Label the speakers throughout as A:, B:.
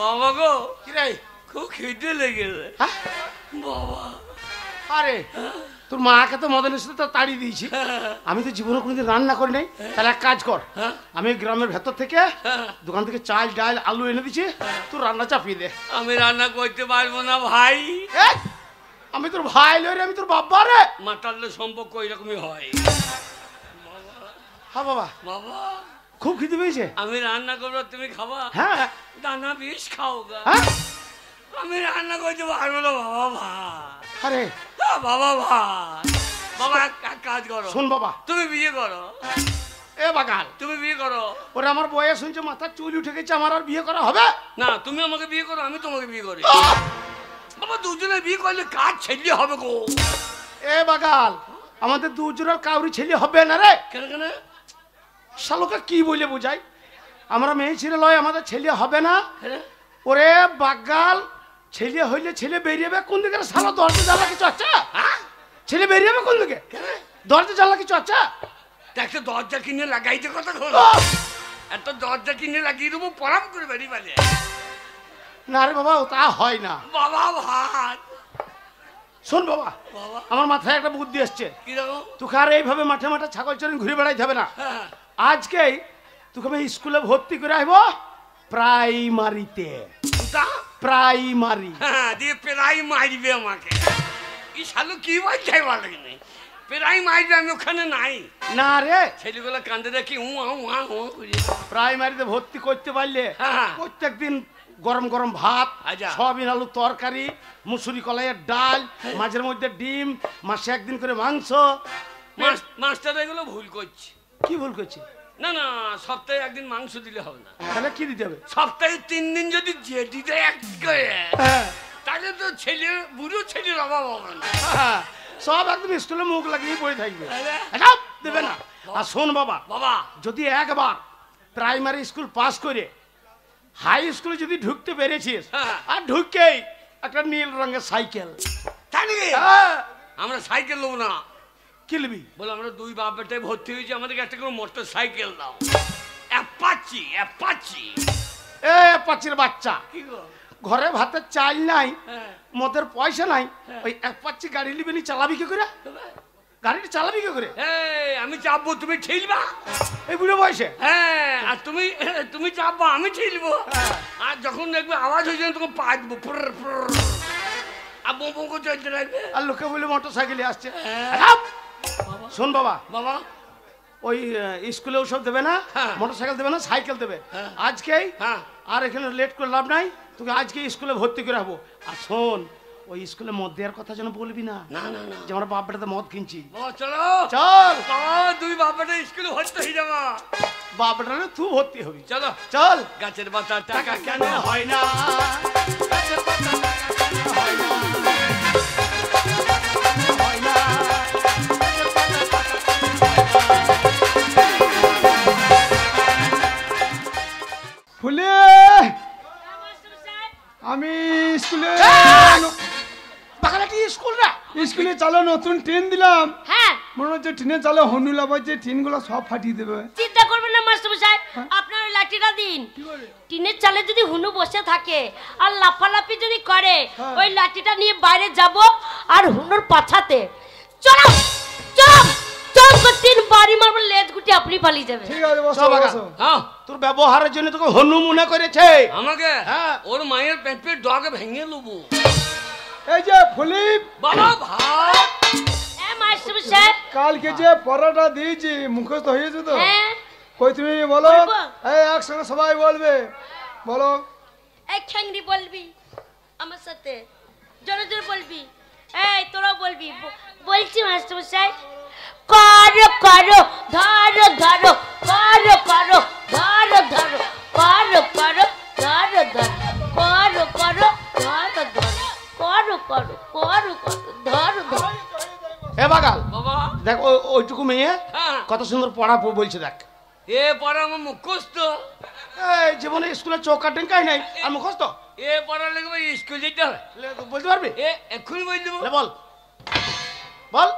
A: বাবা গো
B: কি রে
A: খুব খিদে লেগেছে বাবা।
B: আরে তোর মাকে তো মদনের সাথে তাড়িয়ে দিয়েছি, আমি তো জীবনে কোনোদিন রান্না করি নাই। তাহলে এক কাজ কর, আমি গ্রামের ভেতর থেকে দোকান থেকে চাল ডাল আলু এনে দিচ্ছি, তুই রান্না চাপিয়ে দে।
A: আমি রান্না করতে পারবো না ভাই।
B: আমি তোর ভাই লই রে, আমি তোর বাবা রে।
A: মাতালে সম্পর্ক এরকমই হয়।
B: হ্যাঁ বাবা।
A: বাবা
B: খুব খিদে পেয়েছে,
A: আমি রান্না করবো তুমি খাবা?
B: হ্যাঁ
A: দানা বিষ খাও গা। আমি রান্না করতে পারবো না বাবা ভাই।
B: আরে
A: বাবা ভাই, বাবা এক কাজ করো।
B: শোন বাবা,
A: তুমি বিয়ে করো।
B: এ বাগাল
A: তুমি বিয়ে করো।
B: ওরে আমার বয়স শুনছে, মাথার চুল উঠে গেছে, আমার আর বিয়ে করা হবে
A: না? তুমি আমাকে বিয়ে করো, আমি তোমাকে বিয়ে করি। বাবা দুজনে বিয়ে করলে কাজ ছেলে হবে গো।
B: এ বাগাল, আমাদের দুজনের কাউরি ছেলে হবে না রে।
A: কেন কেন?
B: শালোকে কি বলে বোঝাই, আমরা মেয়ে ছেলে লয়, আমাদের ছেলে হবে না। ওরে বাগাল, ছেলে হইলে ছেলে বেরিয়েবে কোন দিকে? শালা দরজা জ্বালা কিছু আছে? ছেলে বেরিয়েবে কোন দিকে? দরজা জ্বালা কিছু আছে?
A: একটা দরজা কিনে লাগাইতে কথা বল। একটা দরজা কিনে লাগিয়ে দেবো, পরাম করে বেরিয়ে বাজে।
B: না রে বাবা, তা হয় না
A: বাবা ভাই।
B: শোন বাবা, আমার মাথায় একটা বুদ্ধি আসছে। তোকে আর এইভাবে মাঠে মাঠে ছাগল চড়ে ঘুরে বেড়াইতে হবে না। আজকেই তোকে আমি স্কুলে ভর্তি করে আসবো, প্রাইমারিতে। প্রাইমারি
A: দিয়ে প্রায় মারবে আমাকে। কি শালু কি বলছে ভালো কিনে প্রায় মারবে, আমি ওখানে নাই।
B: না রে,
A: ছেলেগুলো কান্দে দেখি
B: প্রাইমারিতে ভর্তি করতে পারলে প্রত্যেকদিন গরম গরম ভাত, সয়াবিন আলু তরকারি, মুসুরি কলাইয়ের ডাল, মাঝের মধ্যে ডিম, মাসে একদিন করে মাংস।
A: মাস্টার এগুলো ভুল করছে।
B: কি ভুল করছে?
A: না না, সপ্তাহে একদিন মাংস দিলে হবে না।
B: তাহলে কি দিতে হবে?
A: সপ্তাহে 3 দিন যদি জেডিতে এক করে, তাহলে তো ছেলে বুড়ো ছেলের অভাব হবে না।
B: সব একদম স্কুলে মুখ লাগিয়ে পড়ে থাকবে, দেবে না। আর শোন বাবা,
A: বাবা
B: যদি একবার প্রাইমারি স্কুল পাস করে হাই স্কুলে যদি ঢুকতে পেরেছিস, আর ঢুকেই একটা নীল রঙের সাইকেল।
A: তাই নাকি? আমরা সাইকেল নেবো না।
B: কি নিবি?
A: বলে আমরা দুই বাপ বেটায় ভর্তি হয়েছি, আমাদেরকে একটা করে মোটর সাইকেল দাও। Apache Apache.
B: এ অ্যাপাচির বাচ্চা, ঘরে ভাতের চাল নাই, মদের পয়সা নাই, ওই অ্যাপাচি গাড়ি নিবি নি? চালাবি কি করে? গাড়িটা চালাবি কি করে?
A: আমি চাপবো, তুমি ঠেলবা
B: এই বুড়ো বয়সে?
A: হ্যাঁ, আর তুমি চাপবা, আমি ঠেলবো। আর যখন দেখবে আওয়াজ হয়ে যাবে তখন পা দেবো, আর বোম করে চলতে লাগবে।
B: আর লোকে বলে মোটর সাইকেলে আসছে। শোন বাবা,
A: বাবা
B: ওই স্কুলে ওসব দেবে না, মোটর সাইকেল দেবে না, সাইকেল দেবে আজকেই। আর এখানে লেট করে লাভ নাই, তোকে আজকে স্কুলে ভর্তি করে হবো। আর শোন, ওই স্কুলে মদ দেওয়ার কথা যেন বলবি না।
A: না না না,
B: যে আমরা বাপ বেটাতে মদ কিনছি।
A: চলো
B: চল,
A: দুই বাপ বেটা স্কুলে ভর্তি হয়ে যাবা।
B: বাপ বেটা তুই ভর্তি হবি।
A: চলো
B: চল।
A: গাছের পাতা টাকা কেন
B: হয় না, গাছের পাতা টাকা কেন হয় না, হয় না, গাছের পাতা টাকা কেন হয় না।
C: ফুলে আমি স্কুলে স্কুলে চালো নতুন ট্রেন দিলাম।
D: হ্যাঁ,
C: মনে হচ্ছে ট্রেনের চালে হনুলা বাজছে, ট্রেনগুলো সব ফাটিয়ে দেবে।
D: চিন্তা করবেন না মাস্টার মশাই, আপনার ওই লাঠিটা দিন। টিনের চালে যদি হুনু বসে থাকে আর লাফালাফি যদি করে, ওই লাঠিটা নিয়ে বাইরে যাব আর হুনুর পাছাতে চলো চলো চল করে 3 বাড়ি মারব, লেজ গুটি আপনি পালিয়ে যাবে।
C: ঠিক আছে, বসো বসো।
B: তোর ব্যবহারের জন্য তোকে হনু মনে করেছে
A: আমাকে। ওর মায়ের পেটের ডগ ভেঙে লুবো।
C: এই যে ফলিপ
A: বাবা ভাই,
D: মাস্টার মশাই
C: কালকে যে পড়াটা দিয়েছি মুখস্থ হয়েছে তো? কই তুমি বলো, এই একসঙ্গে সবাই বলবে, বলো।
D: এই খ্যাংরি বলবি আমার সাথে, জোরে জোরে বলবি। এই তোরা বলবি। বলছি মাস্টার মশাই, করো করো ধরো ধরো, করো করো ধরো ধরো, করো করো ধরো ধরো, করো করো ধরো ধরো, করো করো করো করো ধরো ধরো।
B: এ বাগাল
A: বাবা
B: দেখ, ওইটুকু মেয়ে কত সুন্দর পড়া বলছে। দেখ
A: এ পড়া আমার মুখস্থ।
B: এই জীবনে স্কুলে চৌকা টেঙ্কাই নাই আর মুখস্থ।
A: এ পড়া লাগবে স্কুল যেতে হবে,
B: বলতে পারবি?
A: এক্ষুনি বল দেবো।
B: বল বল।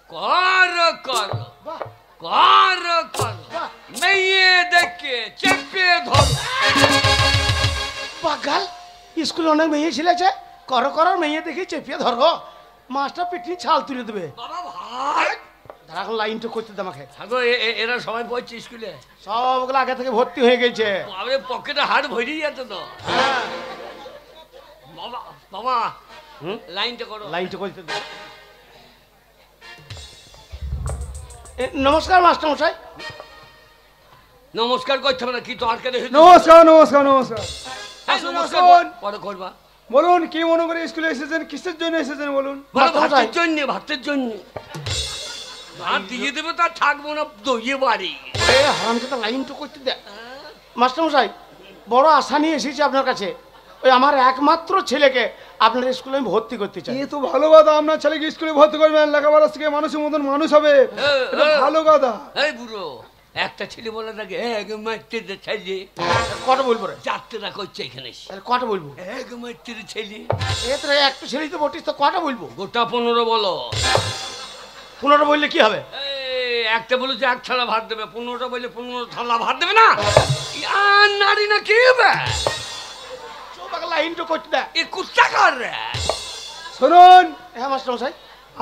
A: করো করো করো করো, মেয়ে দেখে চেপে ধরো।
B: বাগাল স্কুলে অনেক মেয়ে ছিলেছে, করো করো মেয়ে দেখি চেপিয়ে ধরো, মাস্টার পিঠি ছাল তুলে দেবে।
A: বাবা ভাই
B: তারা এখন লাইনটা করতে দে আমাকে।
A: থাকো, এরা সবাই পড়ছে স্কুলে,
B: সবগুলো আগে থেকে ভর্তি হয়ে গেছে।
A: বাবা পকেটে হাড় ভরে যেত তো।
B: হ্যাঁ
A: বাবা বাবা লাইনটা করো।
B: লাইনটা করতে দে। নমস্কার মাস্টার মশাই।
A: নমস্কার করতে হবে না, কি তরকারি হয়েছে?
C: নমস্কার নমস্কার নমস্কার।
A: হ্যাঁ, নমস্কার
C: আসুন।
A: পরে করবা।
C: বলুন কি মনে করে স্কুলে এসেছেন, কিসের জন্য এসেছেন বলুন?
A: ভাতের জন্য, ভাতের জন্য। ভাত দিয়ে দেবে তার থাকবো না, দইয়ে বাড়ি।
B: হারামজাদা লাইনটা করতে দে। মাস্টার মশাই বড় আশা নিয়ে এসেছি আপনার কাছে, ওই আমার একমাত্র ছেলেকে আপনার স্কুলে আমি ভর্তি করতে চাই।
C: এ তো ভালো কথা, আপনার ছেলেকে স্কুলে ভর্তি করবেন, লেখাপড়া শিখে মানুষের মতন মানুষ হবে, এটা ভালো কথা।
A: এই বুড়ো, একটা ছেলে বলে থাকে এক মাইতের ছেলে,
B: কটা বলবো রে?
A: যাত্রা করছে এখানে এসে।
B: তাহলে কটা বলবো?
A: এক মাইতের ছেলে,
B: এ তো একটা ছেলেই তো ভর্তি, তো কটা বলবো?
A: গোটা 15 বলো।
B: 15টা বললে কি হবে?
A: এই একটা বলেছে এক থালা ভাত দেবে, 15টা বললে 15 থালা ভাত দেবে না? আর নারী না কি হবে?
B: লাইনটা করতে দে।
A: এ কুত্তা কার রে?
C: শুনুন,
B: হ্যাঁ মাস্টার মশাই।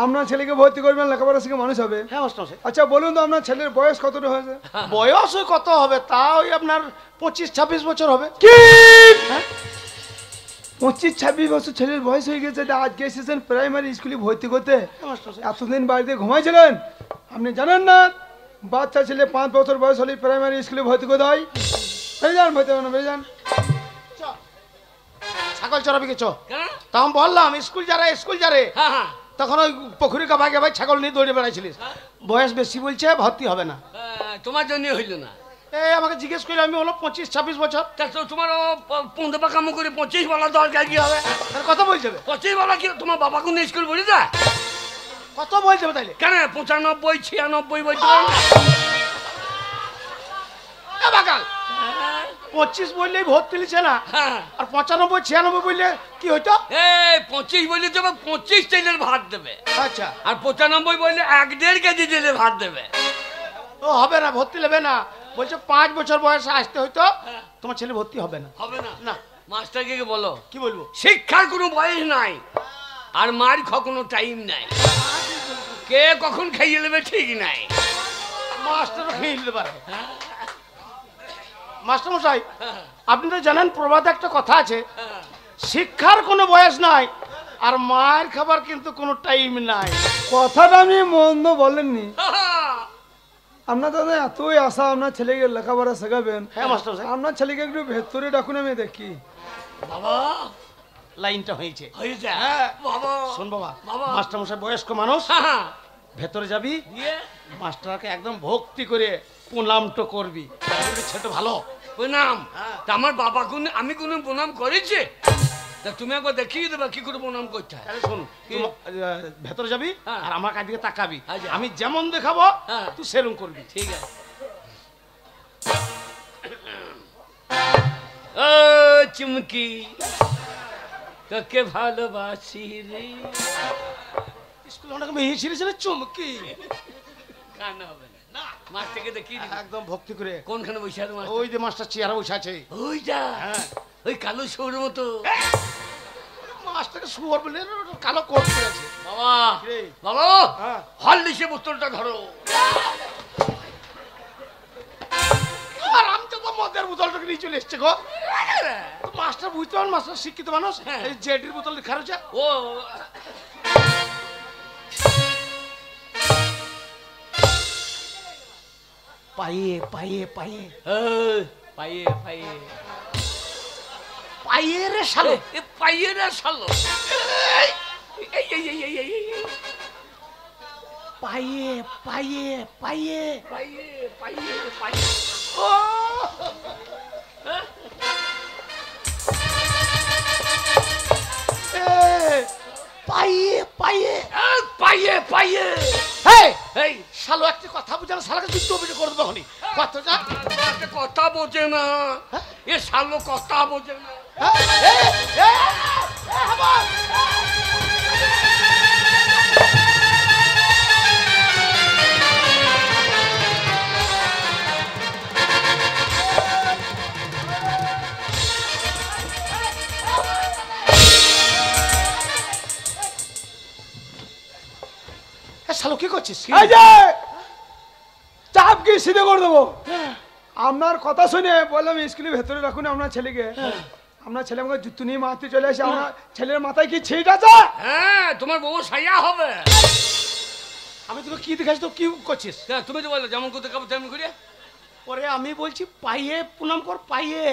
C: আপনার ছেলেকে ভর্তি করবেন, লেখাপড়া শিখে মানুষ হবে।
B: হ্যাঁ মাস্টার মশাই।
C: আচ্ছা বলুন তো আপনার ছেলের বয়স কতটা হয়েছে?
B: বয়স ওই কত হবে, তা ওই আপনার 25-26 বছর হবে।
C: কি
B: হ্যাঁ
C: 25-26 বছর ছেলের বয়স হয়ে গেছে, তা আজকে এসেছেন প্রাইমারি স্কুলে ভর্তি করতে?
B: হ্যাঁ মাস্টার মশাই।
C: এতদিন বাড়িতে ঘুমাইছিলেন, আপনি জানেন না বাচ্চা ছেলে 5 বছর বয়স হলে প্রাইমারি স্কুলে ভর্তি করতে হয়? বেরিয়ে যান, ভর্তি হবে না, বেরিয়ে যান।
B: ছাগল চড়াবি কে?
A: কেন?
B: তখন বললাম স্কুল যারে
A: হ্যাঁ হ্যাঁ,
B: তখন ওই পুকুরি কাবাই ভাই ছাগল নিয়ে দৌড়ে বেড়াইছিলিস। বয়স বেশি বলছে, ভর্তি হবে না।
A: তোমার জন্য হইল না।
B: এই আমাকে জিজ্ঞেস করলে আমি হলো 25-26 বছর।
A: তা তো তোমার 15 কাম করে 25 বলা দরকার কি হবে?
B: তার কত বলছে?
A: 25 বলা কি তোমার বাবা কোন স্কুল বলে যায়?
B: কত বলছে তাইলে?
A: কেন 95 96 বলতে পারো না?
B: এ বাকাল 25 বললেই ভর্তি লিছে না,
A: হ্যাঁ,
B: আর 95 96 বললে কি হইতো?
A: এই 25 বললে তো 25 তেলের ভাত দেবে,
B: আচ্ছা
A: আর 95 বললে 1.5 কেজি তেলের ভাত দেবে।
B: ও হবে না, ভর্তি নেবে না। বলছে 5 বছর বয়সে আসতে হইতো, তোমার ছেলে ভর্তি হবে না।
A: হবে না?
B: না।
A: মাস্টারকে বলো
B: কি বলবো?
A: শিক্ষার কোনো বয়স নাই, আর মার কোনো টাইম নাই, কে কখন খাইয়ে নেবে ঠিক নাই।
B: মাস্টার খেয়ে নিতে পারে। মাস্টার মশাই আপনি তো জানেন প্রবাদে একটা কথা আছে, শিক্ষার কোনো বয়স নাই আর মায়ের খাবার কিন্তু কোনো টাইম নাই।
C: কথাটা আমি মন্দ বলেননি, আপনার দাদা এতই আশা আপনার ছেলেকে লেখাপড়া শেখাবেন।
B: হ্যাঁ মাস্টার মশাই।
C: আপনার ছেলেকে একটু ভেতরে ডাকুন, আমি দেখি।
A: বাবা
B: লাইনটা হয়েছে।
A: হয়ে যায়
B: হ্যাঁ।
A: বাবা।
B: শোন বাবা,
A: বাবা।
B: মাস্টার মশাই বয়স্ক মানুষ,
A: হ্যাঁ,
B: ভেতরে যাবি,
A: দিয়ে
B: মাস্টারকে একদম ভক্তি করে প্রণামটা করবি, বলবি ছেলে ভালো।
A: প্রণাম? তা আমার বাবা আমি কোনো প্রণাম করেছি? তা তুমি একবার দেখিয়ে দেবা কি করে প্রণাম করতে হয়।
B: তাহলে শোন, ভেতরে যাবি
A: হ্যাঁ।
B: আর আমার কাছে তাকাবি,
A: আচ্ছা।
B: আমি যেমন দেখাবো
A: হ্যাঁ।
B: তুই সেরকম করবি।
A: ঠিক আছে। ও চুমকি তোকে ভালোবাসি রে।
B: স্কুলে অনেক মেয়ে ছিলিস না, চুমকি
A: কান হবে না, মাস্টারকে দেখিয়ে দিবি।
B: একদম ভক্তি করে।
A: কোনখানে বসে আছে মাস্টার?
B: ওই যে মাস্টার চেয়ারে বসে আছে।
A: ওইটা?
B: হ্যাঁ।
A: ওই কালো সৌর মতো।
B: মাস্টারকে শুয়ার বলে কালো কোট পরে আছে।
A: বাবা
B: রে।
A: বাবা
B: হ্যাঁ।
A: হরলিক্সে বোতলটা ধরো।
B: আর আমি তো মদের বোতলটাকে নিয়ে চলে এসছে গো। তো মাস্টার বুঝতে পারেন, মাস্টার শিক্ষিত মানুষ,
A: হ্যাঁ।
B: এই জেডির বোতল লেখা রয়েছে।
A: ও
B: পায়ে পায়ে পায়ে
A: এই, পায়ে পায়ে
B: পায়ে রে শালো।
A: এ পায়ে না শালো। এই এই এই এই এই এই
B: পায়ে পায়ে পায়ে
A: পায়ে পায়ে পায়ে।
B: ও এ, পায়ে পায়ে
A: পায়ে পায়ে।
B: হেই
A: এই
B: শালো একটা কথা বুঝানো, শালাকে যুদ্ধ অভিযোগ করে দেবো এখনই। কথাটা
A: একটা কথা বোঝে না, এ শালো কথা বোঝে না।
B: শালো কি করছিস?
C: এই যে চাপ কি সিধে করে দেবো। আপনার কথা শুনে বললাম স্কুলের ভেতরে রাখুন আপনার ছেলেকে। আপনার ছেলে আমাকে জুতো নিয়ে মারতে চলে আসে। আমার ছেলের মাথায় কি ছিট আছে?
A: হ্যাঁ, তোমার বউ সাইয়া হবে।
B: আমি তোকে কি দেখাচ্ছি, তো কি করছিস?
A: হ্যাঁ, তুমি তো বললে যেমন করতে খাবো তেমন করে।
B: ওরে আমি বলছি পাইয়ে প্রণাম কর, পাইয়ে।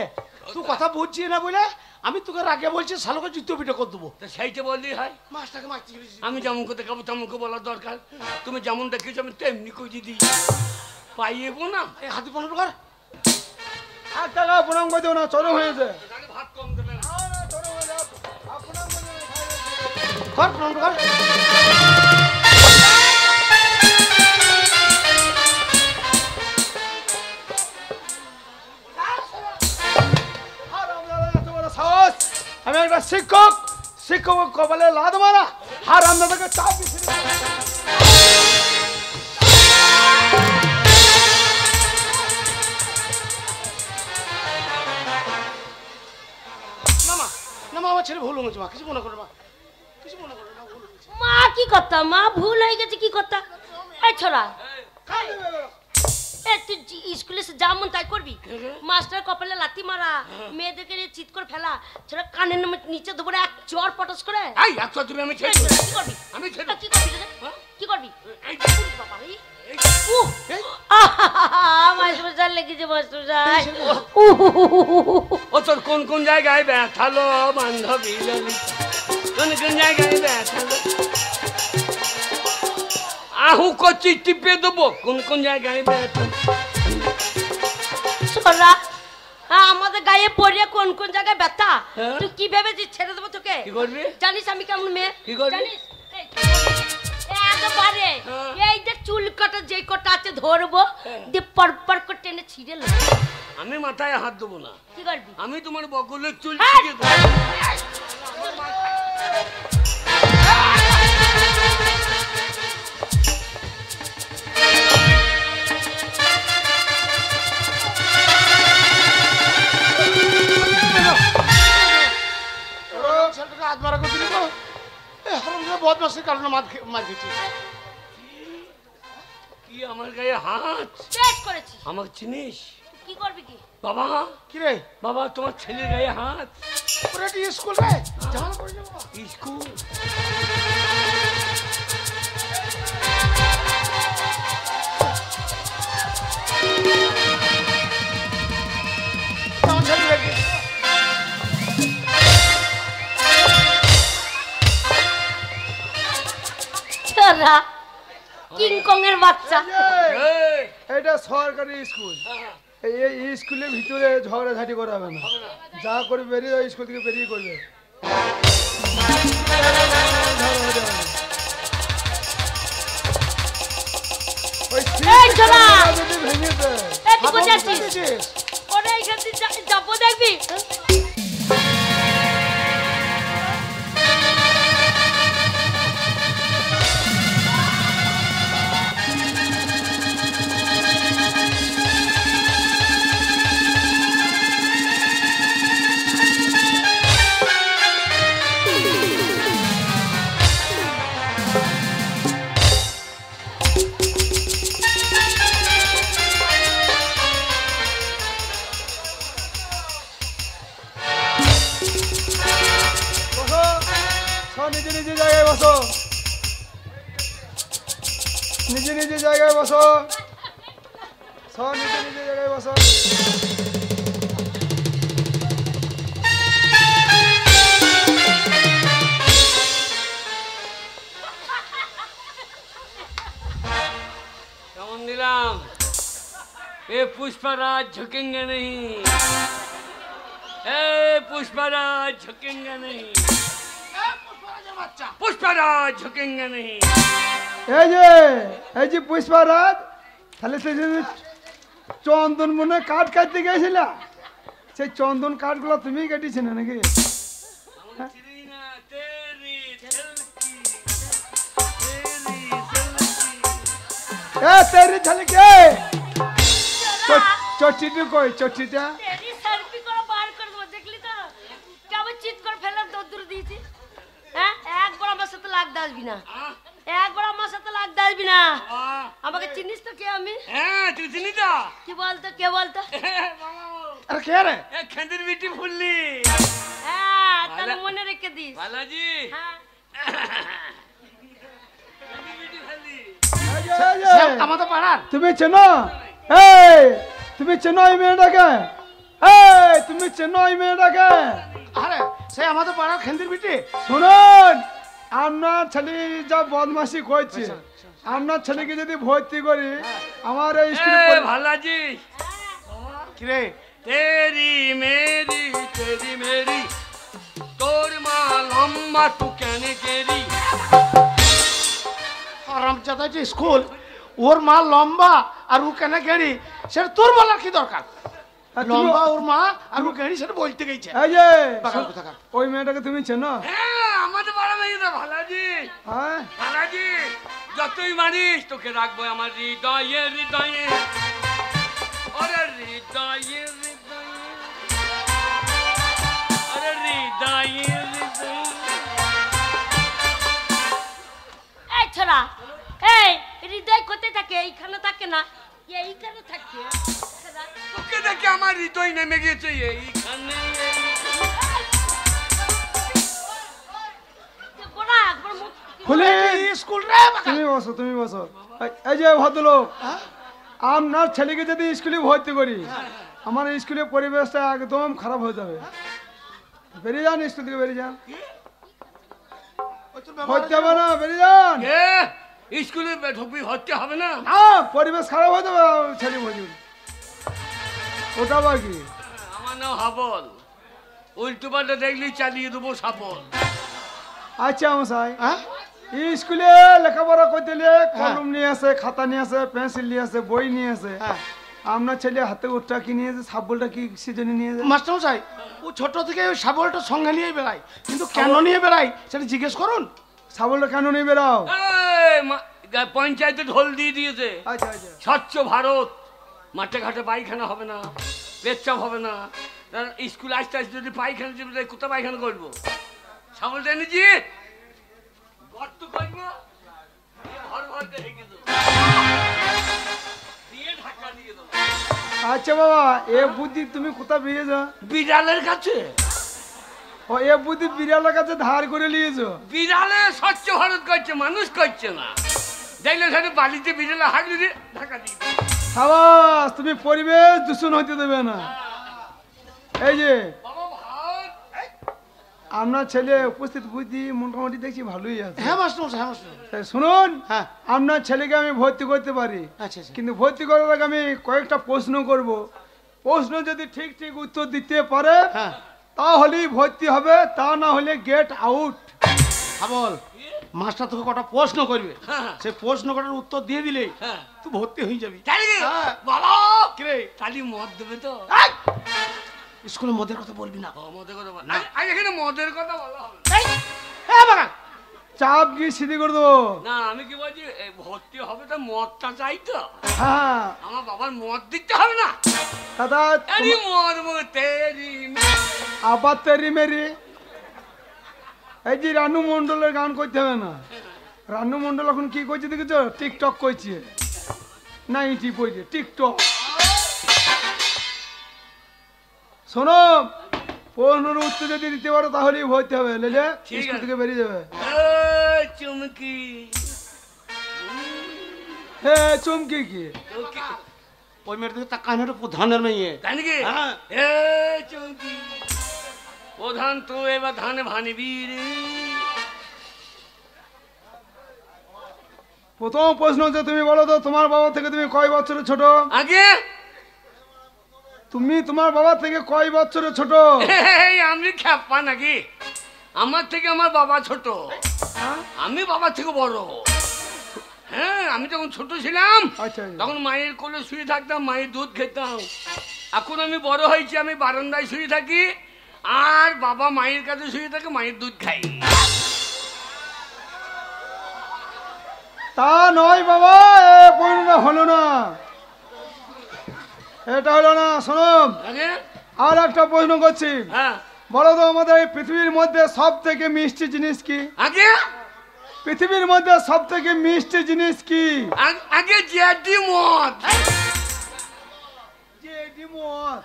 B: তুই কথা বুঝছিস না বলে আমি তোকে আগে বলছি শালোকে জুতো পিঠে করে দেবো।
A: তা সেইটা বললেই হয়।
B: মাছটাকে মারছি।
A: আমি যেমন করতে খাবো তেমন করে বলার দরকার। তুমি যেমন দেখেছো আমি তেমনি করে দিই। পাইয়ে গো না,
B: এই হাতি প্রণাম কর।
C: 1 টাকা প্রণাম করে দেবো না, চরম হয়েছে।
A: ভাত কম দেবে না।
B: কর প্রণাম কর।
C: আমি একটা শিক্ষক, শিক্ষক কপালে লাদ মারা আর আপনাদেরকে চাপ দিচ্ছি।
B: না মা, না মা, আমার ছেলে ভুল হয়েছে মা, কিছু মনে করো মা, কিছু মনে করো না, ভুল হয়েছে।
D: মা কি কথা, মা ভুল হয়ে গেছে কি কথা? এই ছোড়া, তুই স্কুলে যেমন তাই করবি? মাস্টার কপালে লাথি মারা, মেয়েদেরকে নিয়ে চিৎ করে ফেলা, ছোড়া কানের নিচে দেবো এক চর পটাস করে।
A: এই একশো তুমি আমি ছেড়ে
D: কি করবি?
A: আমি ছেড়ে
D: কি করবি রে? কি করবি?
A: এই
D: বাবা রে, মাস্টার লেগেছে মাস্টার।
A: ও তোর কোন কোন জায়গায় ব্যথালো বান্ধবী ললিতা, কোন কোন জায়গায় ব্যথালো? আহু কচি টিপে দেবো কোন কোন জায়গায় ব্যথা।
D: সোনা, আমাদের গায়ে পড়িয়ে কোন কোন জায়গায় ব্যথা?
A: হ্যাঁ?
D: তুই কি ভেবেছিস ছেড়ে দেবো তোকে?
A: কি করবি?
D: জানিস আমি কেমন মেয়ে?
A: কি করবি?
D: জানিস? একবারে এই যে চুল কাটা যে কটা আছে ধরবো, দিয়ে পরপর করে টেনে ছিঁড়ে নেবো।
A: আমি মাথায় হাত দেবো না,
D: কি করবি?
A: আমি তোমার বগলের চুল
D: হ্যাঁ।
A: ছিঁড়ে দেবো।
B: ছেলেটাকে হাত মারা করে দিলি তো। এই হারামজাদা বদমাশের কারণে মার খেয়েছি।
A: কি আমার গায়ে হাত?
D: বেশ করেছিস।
A: আমাকে চিনিস?
D: কি করবি কি?
A: বাবা,
B: কি রে?
A: বাবা তোমার ছেলের গায়ে হাত।
B: ওরে এটি স্কুল রে, ঝামেলা করে যাবো।
A: স্কুল
B: আমার ছেলে রেখে
D: ছোড়া, কিংকং এর বাচ্চা।
A: এই,
C: এটা সরকারি স্কুল। এই স্কুলের ভিতরে ঝগড়াঝাটি করা হবে না, যা করে বেরিয়ে ওই স্কুল থেকে বেরিয়ে করবে। ওই
D: এই ছোড়া!
C: যদি ভেঙে দেয়।
D: এই তুই কোথায়
B: হাত
D: আছিস?
B: দিয়েছিস?
D: ওরে এইখান দিয়ে যাবো দেখবি?
C: বসো, সব নিজে নিজে জায়গায় বসো, নিজে নিজে জায়গায় বসো, সব নিজে নিজে জায়গায় বসো।
A: কেমন দিলাম? এ पुष्पराज झुकेंगे नहीं, ए पुष्पराज झुकेंगे नहीं, पुष्पराज झुकेंगे नहीं।
C: এই যে পুষ্পারাজ, তাহলে সে যে চন্দন মনে কাঠ কাটতে গেছিল, সেই চন্দন কাঠগুলো তুমি কেটেছি না নাকি?
A: तेरी तेरी दिल की, तेरी दिल की।
C: তেরি ঝলকে চটিটা কই? চটিটা
D: তেরি সেলফি করে বার করে দেবো, দেখলি তো কেমন চিৎ করে ফেলার দৌড় দিয়েছি। হ্যাঁ, একবার আমার সাথে লাগতে আসবি না। একবার আমার সাথে লাগতে আসবি না।
A: আহ,
D: আমাকে চিনিস তো কে আমি?
A: হ্যাঁ তুই চিনি তো
D: কি বলতো, কে বলতো?
B: আরে কে রে?
A: খেন্দির বিটি ফুললি
D: হ্যাঁ, তাহলে মনে রেখে দিস।
A: বালাজি
D: হ্যাঁ।
A: খেন্দির বিটি ফুললি
C: এই যে, এই যে,
B: সে আমাদের পাড়ার।
C: তুমি চেনো? এই তুমি চেনো এই মেয়েটাকে? এই তুমি চেনো এই মেয়েটাকে?
B: আরে সে আমাদের পাড়ার খেন্দির বিটি।
C: শুনুন, আপনার ছেলে যা বদমাশি করছে, আপনার ছেলেকে যদি ভর্তি করি আমার এই স্কুলে
A: এ ভালাজি
B: কি রে?
A: তেরি মেরি তোর মা লম্বা তু কেন গেরি
B: আরামজাদা যে স্কুল, ওর মা লম্বা আর ও কেন গেড়ি, সেটা তোর বলার কি দরকার?
C: আর তুমি-
B: লম্বা ওর মা আর ও গেড়ি, সেটা বলতে গেছে।
C: এই যে
B: বাগান কোথাকার?
C: ওই মেয়েটাকে তুমি চেনো?
A: হ্যাঁ আমাদের পাড়া মেয়ে তো ভালাজি
C: হ্যাঁ,
A: ভালাজি যতই মারিস তোকে রাখবো আমার হৃদয়ে হৃদয়ে ওরে হৃদয়ে হৃদয়ে ওরে হৃদয়ে হৃদয়ে
D: এই ছোড়া, এই হৃদয় কোথায় থাকে? এইখানে থাকে না, এইখানে থাকে। ছোড়া,
A: তোকে দেখে আমার হৃদয় নেমে গেছে এইখানে
D: তুই গোড়া একবার মুখ
C: খুলে
B: এই স্কুল রে বাগান।
C: তুমি বসো, তুমি বসো। এই যে ভদ্রলোক, আপনার ছেলেকে যদি স্কুলে ভর্তি করি আমার স্কুলের পরিবেশটা একদম খারাপ হয়ে যাবে। বেরিয়ে যান, স্কুল থেকে বেরিয়ে যান।
B: ওই তোর ব্যবহার
C: ভর্তি হবে না, বেরিয়ে যান।
A: এ স্কুলে ঢুকবি হতে হবে না
C: না, পরিবেশ খারাপ হয়ে যাবে ছেলে ভর্তি। ওটা আবার কি?
A: আমার নাম হাবল উল্টো পাল্টা দেখলেই চালিয়ে দেবো সাবল
C: আচ্ছা মশাই,
B: হ্যাঁ?
C: এই স্কুলে লেখাপড়া করতে গেলে কলম নিয়ে আসে, খাতা নিয়ে আসে, পেন্সিল নিয়ে আসে, বই নিয়ে আসে।
B: হ্যাঁ।
C: আপনার ছেলে হাতে ওটা কি নিয়ে যায়, সাবলটা কি সিজনে নিয়ে যায়?
B: মাস্টারমশাই, ও ছোট থেকে ওই শাবলটা সঙ্গে নিয়ে বেড়ায়, কিন্তু কেন নিয়ে বেড়ায় সেটা জিজ্ঞেস করুন।
C: সাবলটা কেন নিয়ে বেরাও?
A: পঞ্চায়েতে ঢোল দিয়ে দিয়েছে
C: আচ্ছা আচ্ছা,
A: স্বচ্ছ ভারত মাঠে ঘাটে পায়খানা হবে না, পেচ্ছাপ হবে না। স্কুল আসতে আসতে যদি পায়খানা যাবে কোথায় পায়খানা করবো? সাবলটা এনেছি গর্ত করবো দিয়ে ঘর ঘর দিয়ে ঢেকে দেবো, দিয়ে ঢাকা দিয়ে দেবো।
C: আচ্ছা বাবা, এ বুদ্ধি তুমি কোথায় পেয়েছো?
A: বিড়ালের কাছে
C: ও এ বুদ্ধি বিড়ালের কাছে ধার করে নিয়েছো?
A: বিড়ালে স্বচ্ছ ভারত করছে, মানুষ করছে না। দেখলে সেটা বালিতে বিড়ালে হাগলি দিয়ে ঢাকা দিয়ে দেবো।
C: সাবাস, তুমি পরিবেশ দূষণ হইতে দেবে না। এই যে
A: বাবা ভাত
C: আপনার ছেলে উপস্থিত বুদ্ধি মোটামুটি দেখছি ভালোই আছে।
B: হ্যাঁ মাস্টারমশাই, হ্যাঁ মাস্টার।
C: তাই শুনুন,
B: হ্যাঁ।
C: আপনার ছেলেকে আমি ভর্তি করতে পারি,
B: আচ্ছা আচ্ছা।
C: কিন্তু ভর্তি করার আগে আমি কয়েকটা প্রশ্ন করব। প্রশ্ন যদি ঠিক ঠিক উত্তর দিতে পারে
B: হ্যাঁ।
C: তাহলেই ভর্তি হবে, তা না হলে গেট আউট।
B: বল, মাস্টার তোকে কটা প্রশ্ন করবে,
A: হ্যাঁ।
B: সেই প্রশ্ন কটার উত্তর দিয়ে দিলেই
A: হ্যাঁ
B: তুই ভর্তি হয়ে যাবি।
A: তাই নাকি?
B: হ্যাঁ।
A: বাবা
B: কিরে,
A: তালি মদ দেবে তো?
B: এই! স্কুলে মদের কথা বলবি না।
A: ও, মদের কথা বল না। আজ এখানে মদের কথা বলা হবে না।
B: এই, হ্যাঁ বাগান।
C: চাপ গিয়ে সিধি করে দেবো।
A: না আমি কি বলছি, এই ভর্তি হবে তো মদটা চাই তো।
C: হ্যাঁ
A: আমার বাবার মদ দিতে হবে না।
C: দাদা,
A: আরে মদ তেরি
C: আবার তেরি মেরি। এই যে রানু মন্ডলের গান করতে হবে না। রানু মন্ডল এখন কি করছে দেখেছো? টিকটক করছে, নাইটি পড়ছে টিকটক। শোনো, প্রশ্নের উত্তর যদি দিতে পারো তাহলেই ভর্তি হবে, লেলে
A: ঠিক
C: স্কুল
A: আছে।
C: থেকে বেরিয়ে যাবে।
A: চুমকি
C: হ্যাঁ, চমকে কি?
B: ওই মেয়ের দিকে তাকান, একটা প্রধানের মেয়ে।
A: তাই নাকি?
B: হ্যাঁ।
A: এ চুমকি প্রধান তো এবার ধানে ভানিবি রে।
C: প্রথম প্রশ্ন হচ্ছে, তুমি বলো তো তোমার বাবা থেকে তুমি কয় বছরের ছোট?
A: আগে
C: তুমি তোমার বাবা থেকে কয় বছরের ছোট?
A: এই আমি খ্যাপা নাকি? আমার থেকে আমার বাবা ছোট, আমি বাবার থেকে বড়। হ্যাঁ, আমি যখন ছোট ছিলাম
C: আচ্ছা
A: তখন মায়ের কোলে শুয়ে থাকতাম, মায়ের দুধ খেতাম। এখন আমি বড় হয়েছি, আমি বারান্দায় শুয়ে থাকি আর বাবা মায়ের কাছে শুয়ে থাকে, মায়ের দুধ খাই।
C: তা নয় বাবা, এ পরিণাম হলো না, এটা হলো না। শোনো,
A: আগে
C: আর একটা প্রশ্ন করছি।
A: হ্যাঁ
C: বলো তো আমাদের এই পৃথিবীর মধ্যে সব থেকে মিষ্টি জিনিস কি?
A: আগে
C: পৃথিবীর মধ্যে সব থেকে মিষ্টি জিনিস কি?
A: আগে জেডি মদ।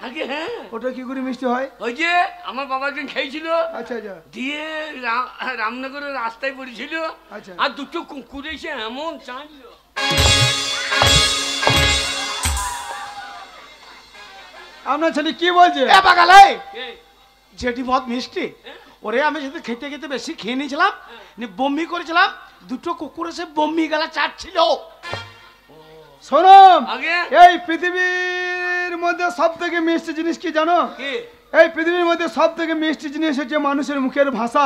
A: আগে হ্যাঁ,
C: ওটা কি করে মিষ্টি হয়?
A: ওই যে আমার বাবা একদিন খেয়েছিল,
C: আচ্ছা আচ্ছা
A: দিয়ে রামনগরের রাস্তায় পড়েছিল,
C: আচ্ছা।
A: আর দুটো কুকুর এসে এমন চাঁদলো।
C: আপনার ছেলে কি বলছে?
B: এ বাগালে
A: এই,
B: যেটি মদ মিষ্টি, ওরে আমি যদি খেতে খেতে বেশি খেয়ে নিয়েছিলাম, বমি করেছিলাম, দুটো কুকুর এসে বমি গেলা চাটছিল।
C: শোনো,
A: আগে
C: এই পৃথিবীর মধ্যে সব থেকে মিষ্টি জিনিস কি জানো?
A: কি?
C: এই পৃথিবীর মধ্যে সব থেকে মিষ্টি জিনিস হচ্ছে মানুষের মুখের ভাষা।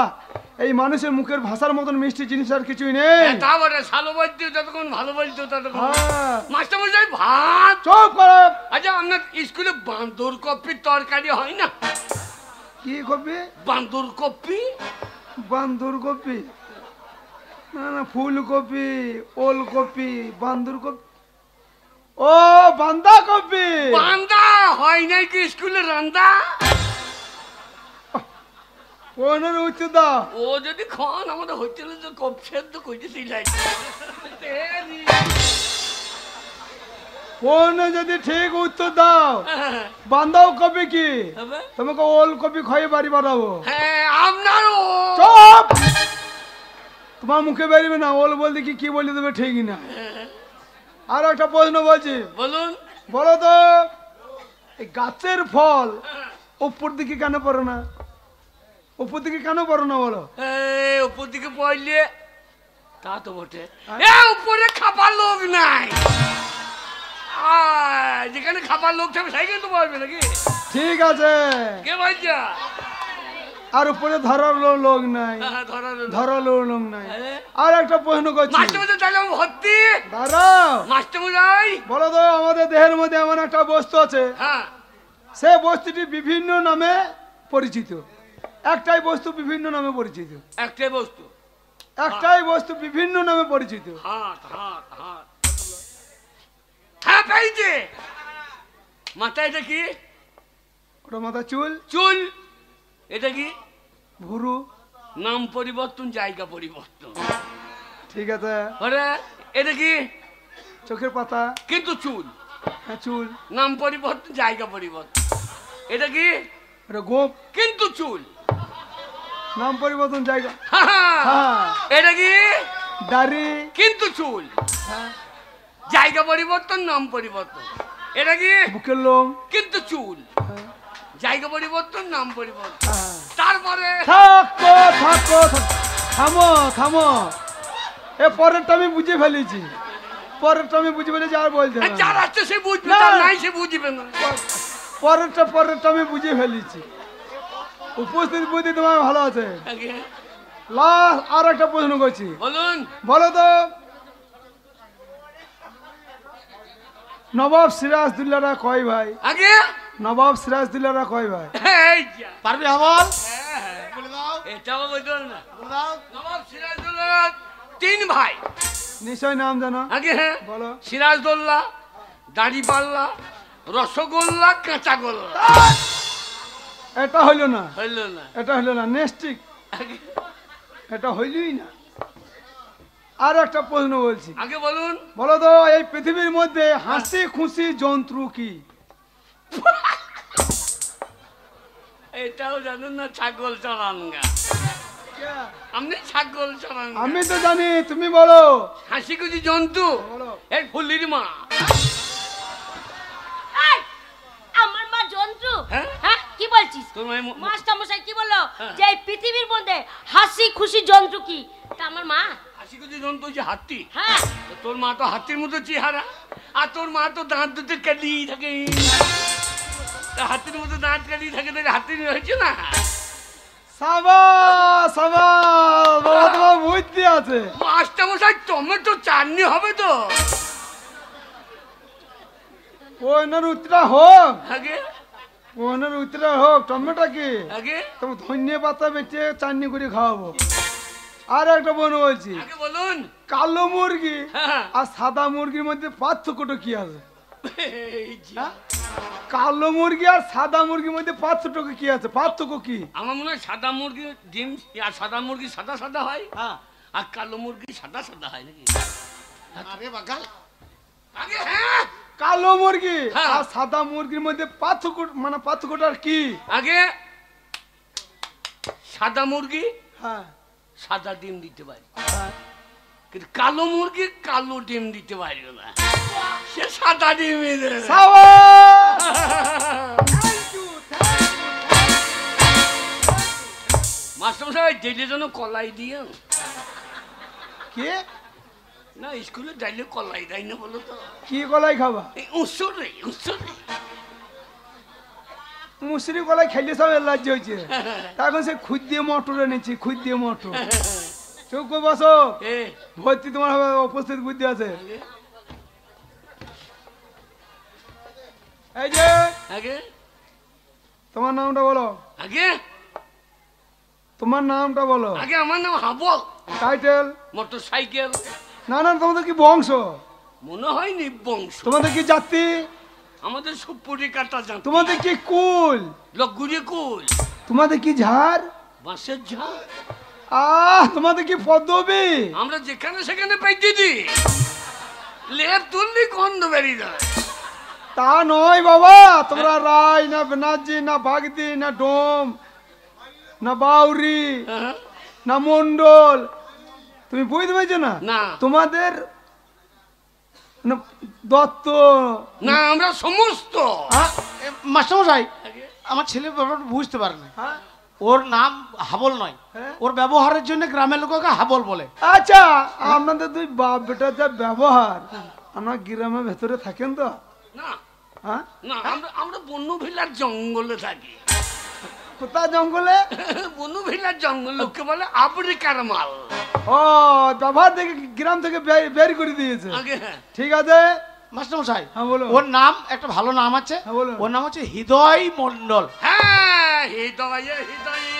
C: এই মানুষের মুখের ভাষার মতন মিষ্টি জিনিস আর কিছুই নেই।
A: হ্যাঁ, তা বটে, ভালো বলতো যতক্ষণ ভালো বলতো ততক্ষণ।
C: হ্যাঁ।
A: মাস্টারমশাই ভাত।
C: চুপ করো।
A: আচ্ছা, আপনার স্কুলে বান্দর কপির তরকারি হয় না?
C: কি কপি?
A: বান্দর কপি।
C: বান্দর কপি? না না, ফুলকপি, ওলকপি, বান্দর কপি, ও বান্দা কপি।
A: বান্দা হয় নাই কি স্কুলে রান্দা?
C: ওনার উত্তর দাও।
A: ও যদি খান আমাদের হোটেলে যে কপ সেদ্ধ কইতেছিল।
C: ওনা যদি ঠিক উত্তর দাও, বান্দাও কপি কি? তোমাকে ওল কপি খাইয়ে বাড়ি বাড়াবো।
A: হ্যাঁ, আপনারও।
C: চুপ! তোমার মুখে বেরোবে না, ওল বলতে কি কি বলে দেবে ঠিকই না। আর একটা প্রশ্ন বলছি,
A: বলুন।
C: বলো তো, এই গাছের ফল উপর দিকে কেন পড়ে না? উপর দিকে কেন পড়ে না বলো?
A: উপর দিকে পড়লে তা তো বটে, উপরে খাবার লোক নাই। যেখানে খাবার লোক থাকবে সেইখানে তো পড়বে নাকি?
C: ঠিক আছে,
A: কে বলছা?
C: আর উপরে ধরার লোক নাই, ধরার লোক নাই। আর একটা প্রশ্ন করছি,
A: মাস্টারমশাই তাহলে আমি ভর্তি।
C: দাঁড়াও।
A: মাস্টারমশাই,
C: বলো তো, আমাদের দেহের মধ্যে এমন একটা বস্তু আছে,
A: হ্যাঁ,
C: সে বস্তুটি বিভিন্ন নামে পরিচিত। একটাই বস্তু বিভিন্ন নামে পরিচিত।
A: একটাই বস্তু,
C: একটাই বস্তু বিভিন্ন নামে পরিচিত।
A: হাত হাত হাত। হ্যাঁ, পেয়েছে। মাথা এটা কি?
C: ওটা মাথা চুল।
A: চুল। এটা কি?
C: ভুরু।
A: নাম পরিবর্তন, জায়গা পরিবর্তন।
C: ঠিক আছে।
A: ওরে, এটা কি?
C: চোখের পাতা।
A: কিন্তু চুল।
C: হ্যাঁ, চুল।
A: নাম পরিবর্তন, জায়গা পরিবর্তন। এটা কি?
C: ওটা গোপ।
A: কিন্তু চুল।
C: নাম পরিবর্তন, জায়গা।
A: হ্যাঁ। এটা কি?
C: দাড়ি।
A: কিন্তু চুল। জায়গা পরিবর্তন, নাম পরিবর্তন। এটা কি?
C: বুকের লোম।
A: কিন্তু চুল। জায়গা পরিবর্তন, নাম পরিবর্তন। তারপরে
C: থাকো থাকো, থামো থামো। এ পরেরটা আমি বুঝে ফেলেছি, পরেরটা আমি বুঝে ফেলেছি, আর বলতে হবে না।
A: যার আছে সে বুঝবে,
C: না।
A: যার নাই সে বুঝবে না।
C: পরেরটা আমি বুঝে ফেলেছি। উপস্থিত বুদ্ধি তোমার ভালো আছে।
A: আগে
C: লাস্ট আর একটা প্রশ্ন করছি,
A: বলুন।
C: বলো তো, নবাব সিরাজদৌল্লারা কয় ভাই?
A: আগে
C: নবাব সিরাজদৌল্লারা কয় ভাই?
A: এই যা।
B: পারবি আমল?
A: বলে দাও। এটাও বলতে না।
B: বলে দাও।
A: নবাব সিরাজদৌল্লা 3 ভাই।
C: নিশ্চয় নাম জানো।
A: আগে হ্যাঁ,
C: বলো।
A: সিরাজদৌল্লা, দাড়িপাল্লা, রসগোল্লা, কাঁচাগোল্লা।
C: এটা হইলো না,
A: হইল না।
C: এটা হইলো না, নেস্টিক,
A: আগে
C: এটা হইলই না। আর একটা প্রশ্ন বলছি,
A: আগে বলুন।
C: বলো তো, এই পৃথিবীর মধ্যে হাসি খুশি জন্তু কি?
A: এটাও জানেন না? ছাগল চড়াঙ্গা। আপনি ছাগল চড়াঙ্গা।
C: আমি তো জানি, তুমি বলো।
A: হাসি খুশি জন্তু
C: বলো।
A: এই ফুলির মা।
D: এই, আমার মা জন্তু?
A: হ্যাঁ?
D: হ্যাঁ, কি বলছিস?
A: তোর মায়ের
D: মাস্টার মশাই কি বললো?
A: হ্যাঁ।
D: যে এই পৃথিবীর মধ্যে হাসি খুশি জন্তু কি? তা আমার মা।
A: হাসি খুশি জন্তু হচ্ছে হাতি।
D: হ্যাঁ।
A: তো তোর মা তো হাতির মতো চেহারা, আর তোর মা তো দাঁত দুটো কালি থাকে। তা হাতির মতো দাঁত কালি থাকে, তাহলে হাতির হয়েছে না?
C: সাবাস সাবাস, বাবা তোমার বুদ্ধি আছে।
A: মাস্টার মশাই, টমেটো চাটনি হবে তো?
C: ওনার উত্তরা হোক,
A: আগে
C: ওনার উত্তরা হোক। টমেটো কি?
A: আগে
C: তোমার ধনিয়া পাতা বেটে চাটনি করে খাওয়াবো। আর একটা বোন বলছি,
A: আগে বলুন।
C: কালো মুরগি
A: হ্যাঁ।
C: আর সাদা মুরগির মধ্যে পার্থক্যটা কি আছে?
A: এই যে।
C: হ্যাঁ? কালো মুরগি আর সাদা মুরগির মধ্যে পার্থক্য কি আছে? পার্থক্য কি?
A: আমার মনে হয় সাদা মুরগি ডিম, আর সাদা মুরগি সাদা সাদা হয়,
B: হ্যাঁ।
A: আর কালো মুরগি সাদা সাদা হয় নাকি?
B: আরে বাগাল
A: আগে হ্যাঁ,
C: কালো মুরগি
A: হ্যাঁ।
C: আর সাদা মুরগির মধ্যে পার্থক্য মানে পার্থক্যটা কি?
A: আগে সাদা মুরগি
C: হ্যাঁ
A: সাদা ডিম দিতে পারে,
C: হ্যাঁ।
A: কিন্তু কালো মুরগি কালো ডিম দিতে পারবে না, সে সাদা ডিমই দেবে।
C: সাবাস!
A: মাস্টারমশাই ডেলি যেন কলাই দিয়ে
C: কি
A: না, স্কুলে ডাইলে কলাই দেয় না বলো তো?
C: কি কলাই খাবা?
A: এই উৎসরে উৎসরে
C: মুসরি কলাই খাইলে সব এলার্জি হয়েছে। এখন সে খুদ দিয়ে মটর এনেছি, খুদ দিয়ে মটর। চুপ করে বসো,
A: এ
C: ভর্তি তোমার হবে উপস্থিত বুদ্ধি আছে।
A: আগে
C: এই যে
A: আগে
C: তোমার নামটা বলো,
A: আগে
C: তোমার নামটা বলো।
A: আগে আমার নাম হাবল,
C: টাইটেল?
A: Motor cycle.
C: না না, তোমাদের কি বংশ?
A: মনে হয় নিবংশ।
C: তোমাদের কি জাতি?
A: আমাদের সুপুরি কাটা জান,
C: তোমাদের কি কুল?
A: লগুড়ি কুল,
C: তোমাদের কি ঝাড়?
A: বাঁশের ঝাড়।
C: তোমাদের কি পদ্মবী?
A: আমরা যেখানে সেখানে পাইতে দিই, লেপ তুললি গন্ধ বেরিয়ে যায়।
C: তা নয় বাবা, তোমরা রায় না বেনার্জি না বাগদি না ডোম না বাউরি
A: হ্যাঁ?
C: না মন্ডল, তুমি বুঝতে পারছো না?
A: না
C: তোমাদের না দত্ত
A: না, আমরা সমস্ত।
B: মাস্টারমশাই
A: আগে
B: আমার ছেলে ব্যাপারটা বুঝতে পারে না,
C: হ্যাঁ?
B: ওর নাম হাবল নয়,
C: হ্যাঁ?
B: ওর ব্যবহারের জন্য গ্রামের লোককে হাবল বলে।
C: আচ্ছা, আপনাদের দুই বাপ বেটার যা ব্যবহার, আমরা গ্রামের ভেতরে থাকেন তো?
A: না
C: হ্যাঁ?
A: না, আমরা আমরা বন্য ভিলার জঙ্গলে থাকি।
C: কোথায় জঙ্গলে?
A: বন্য ভিলার জঙ্গল, লোকে বলে আফ্রিকার মাল।
C: ও, ব্যবহার দেখে গ্রাম থেকে বের করে দিয়েছে।
A: আগে হ্যাঁ,
C: ঠিক আছে,
B: মাস্টারমশাই
C: হ্যাঁ বলো।
B: ওর নাম একটা ভালো নাম আছে,
C: হ্যাঁ বলো।
B: ওর নাম হচ্ছে হৃদয় মন্ডল।
A: হ্যাঁ হৃদয়ে হৃদয়ে